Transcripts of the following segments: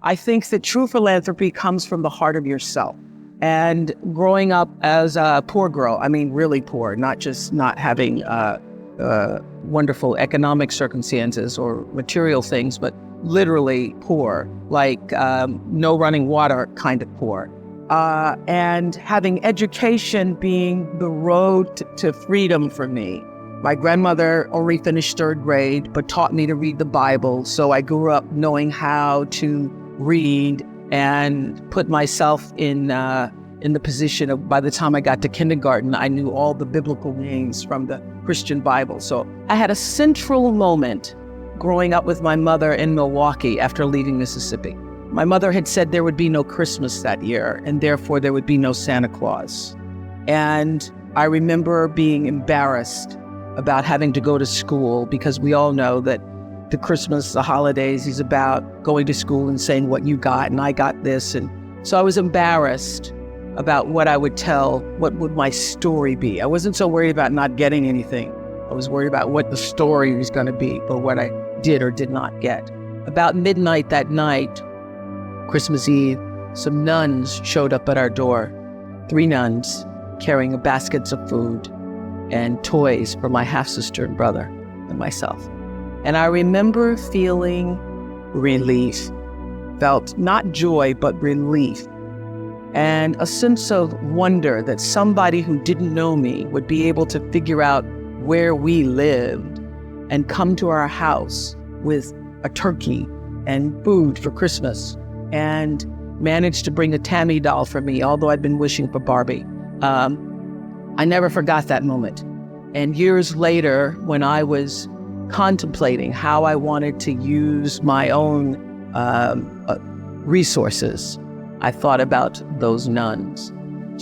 I think that true philanthropy comes from the heart of yourself. And growing up as a poor girl, I mean, really poor, not just not having wonderful economic circumstances or material things, but literally poor, like no running water kind of poor. And having education being the road to freedom for me. My grandmother only finished 3rd grade, but taught me to read the Bible. So I grew up knowing how to read and put myself in the position of, by the time I got to kindergarten, I knew all the biblical names from the Christian Bible. So I had a central moment growing up with my mother in Milwaukee after leaving Mississippi. My mother had said there would be no Christmas that year, and therefore there would be no Santa Claus. And I remember being embarrassed about having to go to school, because we all know that the Christmas, the holidays, is about going to school and saying what you got, and I got this. And so I was embarrassed about what I would tell, what would my story be. I wasn't so worried about not getting anything. I was worried about what the story was going to be, or what I did or did not get. About midnight that night, Christmas Eve, some nuns showed up at our door. 3 nuns carrying baskets of food and toys for my half-sister and brother and myself. And I remember feeling relief, felt not joy, but relief, and a sense of wonder that somebody who didn't know me would be able to figure out where we lived and come to our house with a turkey and food for Christmas, and managed to bring a Tammy doll for me, although I'd been wishing for Barbie. I never forgot that moment. And years later, when I was contemplating how I wanted to use my own resources, I thought about those nuns.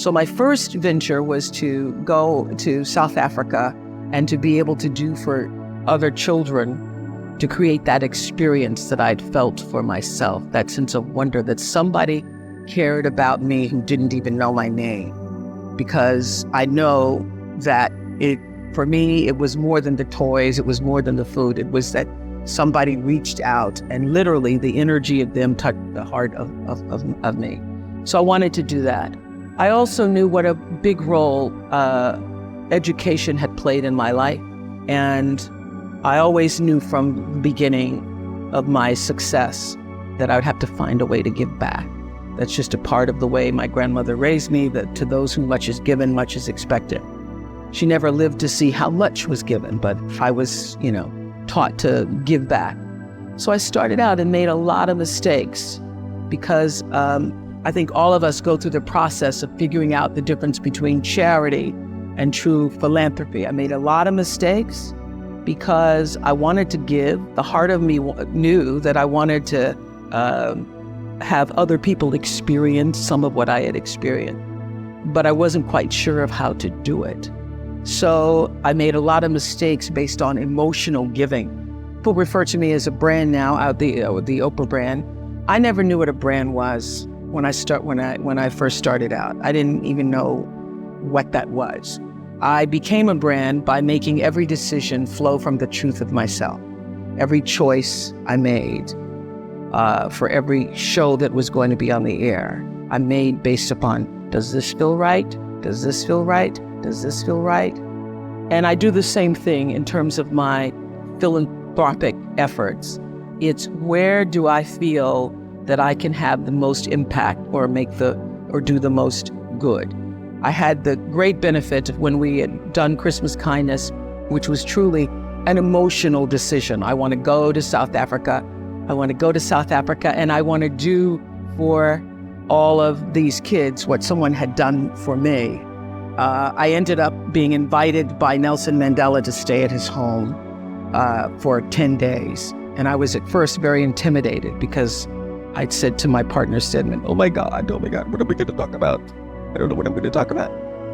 So my first venture was to go to South Africa and to be able to do for other children, to create that experience that I'd felt for myself, that sense of wonder that somebody cared about me who didn't even know my name. Because I know that for me, it was more than the toys, it was more than the food, it was that somebody reached out and literally the energy of them touched the heart of me. So I wanted to do that. I also knew what a big role education had played in my life. And I always knew from the beginning of my success that I would have to find a way to give back. That's just a part of the way my grandmother raised me, that to those whom much is given, much is expected. She never lived to see how much was given, but I was, taught to give back. So I started out and made a lot of mistakes, because I think all of us go through the process of figuring out the difference between charity and true philanthropy. I made a lot of mistakes because I wanted to give. The heart of me knew that I wanted to have other people experience some of what I had experienced, but I wasn't quite sure of how to do it. So I made a lot of mistakes based on emotional giving. People refer to me as a brand now, the Oprah brand. I never knew what a brand was when I first started out. I didn't even know what that was. I became a brand by making every decision flow from the truth of myself. Every choice I made for every show that was going to be on the air, I made based upon, does this feel right? Does this feel right? Does this feel right? And I do the same thing in terms of my philanthropic efforts. It's where do I feel that I can have the most impact or do the most good. I had the great benefit of when we had done Christmas Kindness, which was truly an emotional decision. I want to go to South Africa. I want to go to South Africa, and I want to do for all of these kids what someone had done for me. I ended up being invited by Nelson Mandela to stay at his home for 10 days. And I was at first very intimidated because I'd said to my partner, Stedman, oh my God, what are we going to talk about? I don't know what I'm going to talk about.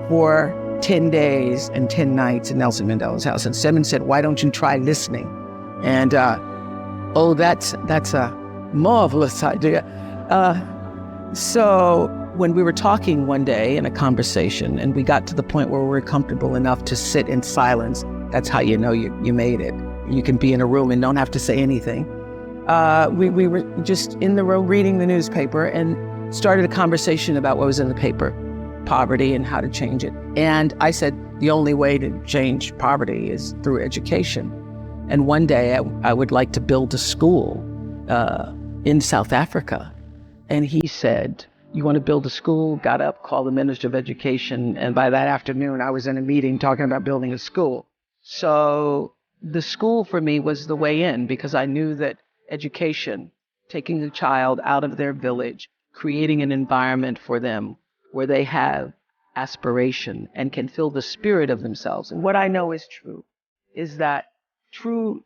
For 10 days and 10 nights in Nelson Mandela's house. And Stedman said, why don't you try listening? And, that's a marvelous idea. So when we were talking one day in a conversation and we got to the point where we were comfortable enough to sit in silence, that's how you know you made it. You can be in a room and don't have to say anything. we were just in the room reading the newspaper and started a conversation about what was in the paper, poverty and how to change it. And I said, the only way to change poverty is through education. And one day I would like to build a school in South Africa. And he said, you want to build a school? Got up, called the Minister of Education. And by that afternoon, I was in a meeting talking about building a school. So the school for me was the way in, because I knew that education, taking a child out of their village, creating an environment for them where they have aspiration and can feel the spirit of themselves. And what I know is true is that true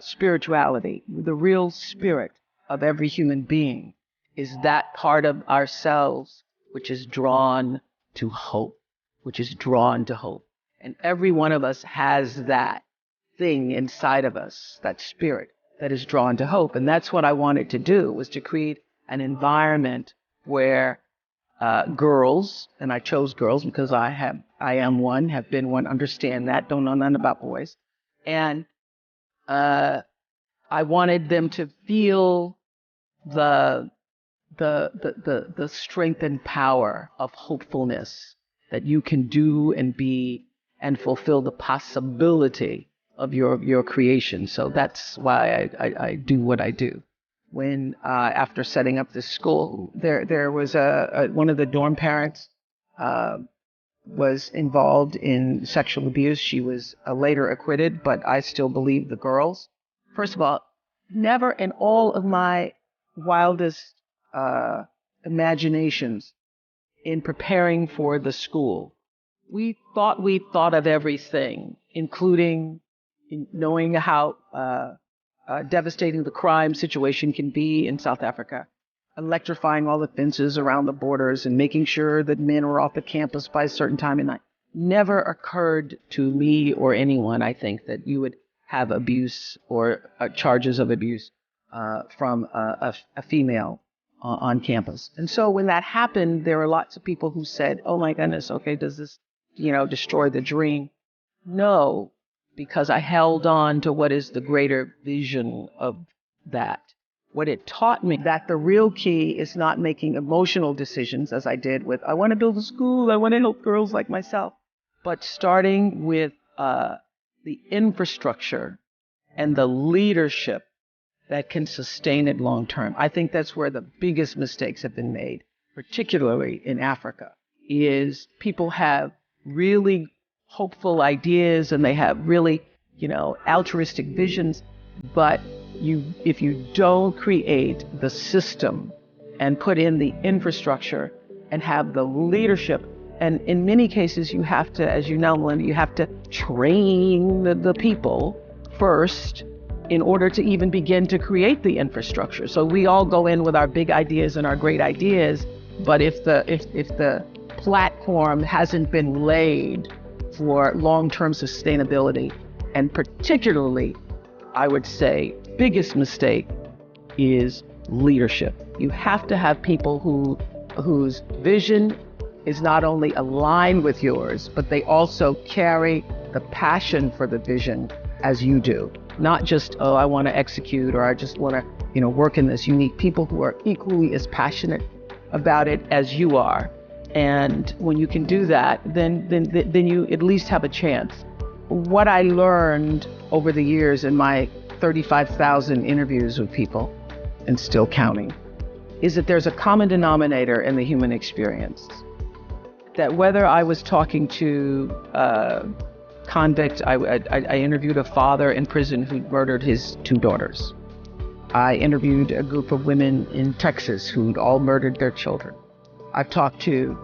spirituality, the real spirit of every human being, is that part of ourselves which is drawn to hope, And every one of us has that thing inside of us, that spirit that is drawn to hope. And that's what I wanted to do, was to create an environment where girls, and I chose girls because I am one, have been one, understand that, don't know nothing about boys. And I wanted them to feel the strength and power of hopefulness, that you can do and be and fulfill the possibility of your creation. So that's why I do what I do. When after setting up this school, there was one of the dorm parents was involved in sexual abuse. She was later acquitted, but I still believe the girls. First of all, never in all of my wildest imaginations in preparing for the school, we thought of everything, including knowing how devastating the crime situation can be in South Africa, electrifying all the fences around the borders and making sure that men were off the campus by a certain time of night. Never occurred to me or anyone, I think, that you would have abuse or charges of abuse from a female on campus. And so when that happened, there were lots of people who said, oh my goodness, okay, does this, destroy the dream? No, because I held on to what is the greater vision of that. What it taught me, that the real key is not making emotional decisions, as I did with, I want to build a school, I want to help girls like myself, but starting with the infrastructure and the leadership that can sustain it long term. I think that's where the biggest mistakes have been made, particularly in Africa, is people have really hopeful ideas and they have really, altruistic visions, but if you don't create the system and put in the infrastructure and have the leadership, and in many cases you have to, as you know, Melinda, you have to train the people first in order to even begin to create the infrastructure. So we all go in with our big ideas and our great ideas, but if the platform hasn't been laid for long-term sustainability, and particularly, I would say, biggest mistake is leadership. You have to have people whose vision is not only aligned with yours, but they also carry the passion for the vision as you do. Not just, oh, I want to execute, or I just want to, work in this. You need people who are equally as passionate about it as you are. And when you can do that, then you at least have a chance. What I learned over the years in my 35,000 interviews with people, and still counting, is that there's a common denominator in the human experience. That whether I was talking to convict, I interviewed a father in prison who murdered his 2 daughters. I interviewed a group of women in Texas who'd all murdered their children. I've talked to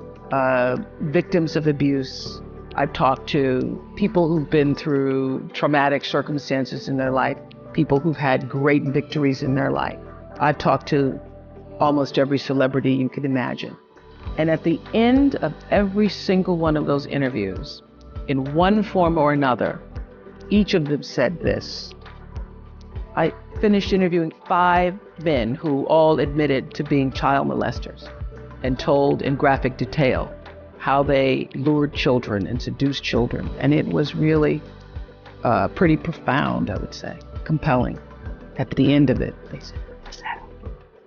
victims of abuse. I've talked to people who've been through traumatic circumstances in their life, people who've had great victories in their life. I've talked to almost every celebrity you could imagine. And at the end of every single one of those interviews, in one form or another, each of them said this. I finished interviewing 5 men who all admitted to being child molesters and told in graphic detail how they lured children and seduced children. And it was really pretty profound, I would say, compelling. at the end of it, they said, "What's that?"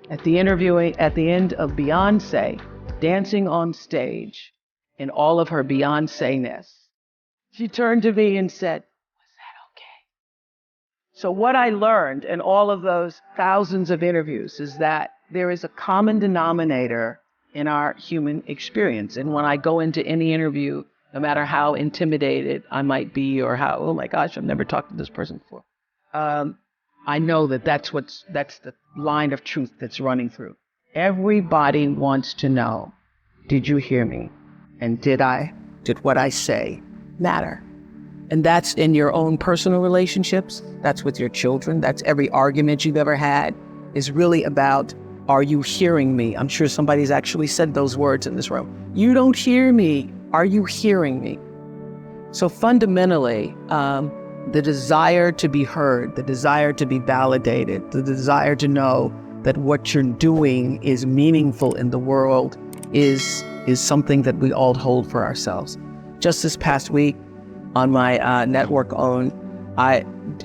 At the end of Beyonce dancing on stage in all of her Beyonce-ness, she turned to me and said, "Was that okay?" So what I learned in all of those thousands of interviews is that there is a common denominator in our human experience. And when I go into any interview, no matter how intimidated I might be or how, oh my gosh, I've never talked to this person before, I know that that's the line of truth that's running through. Everybody wants to know, did you hear me? And did what I say matter? And that's in your own personal relationships. That's with your children. That's every argument you've ever had is really about, are you hearing me? I'm sure somebody's actually said those words in this room. You don't hear me. Are you hearing me? So fundamentally, the desire to be heard, the desire to be validated, the desire to know that what you're doing is meaningful in the world is something that we all hold for ourselves. Just this past week on my network own, I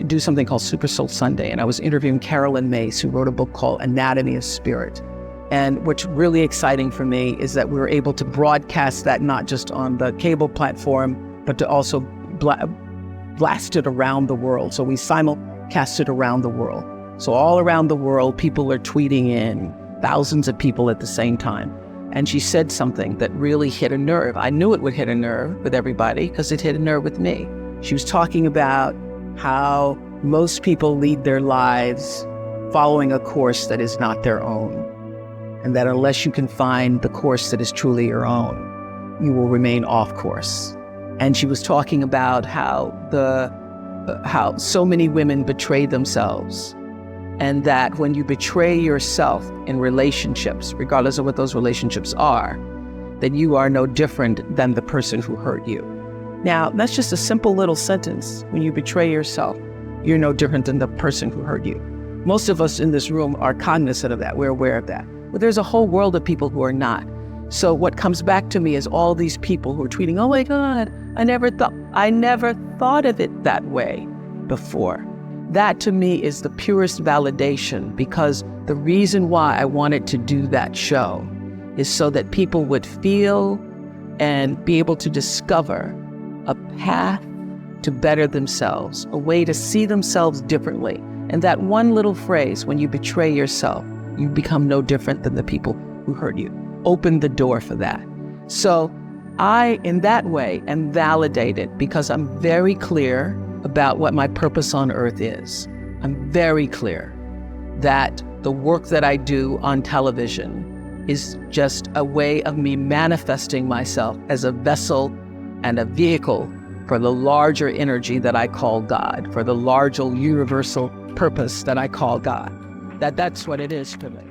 do something called Super Soul Sunday, and I was interviewing Carolyn Mace, who wrote a book called Anatomy of Spirit. And what's really exciting for me is that we were able to broadcast that not just on the cable platform, but to also blast it around the world. So we simulcast it around the world. So all around the world, people are tweeting in, thousands of people at the same time. And she said something that really hit a nerve. I knew it would hit a nerve with everybody because it hit a nerve with me. She was talking about how most people lead their lives following a course that is not their own. And that unless you can find the course that is truly your own, you will remain off course. And she was talking about how so many women betray themselves, and that when you betray yourself in relationships, regardless of what those relationships are, then you are no different than the person who hurt you. Now, that's just a simple little sentence. When you betray yourself, you're no different than the person who hurt you. Most of us in this room are cognizant of that. We're aware of that. But there's a whole world of people who are not. So what comes back to me is all these people who are tweeting, "Oh my God, I never thought of it that way before." That to me is the purest validation, because the reason why I wanted to do that show is so that people would feel and be able to discover a path to better themselves, a way to see themselves differently. And that one little phrase, when you betray yourself, you become no different than the people who hurt you. Open the door for that. So I, in that way, am validated because I'm very clear about what my purpose on earth is. I'm very clear that the work that I do on television is just a way of me manifesting myself as a vessel and a vehicle for the larger energy that I call God, for the larger universal purpose that I call God. That's what it is to me.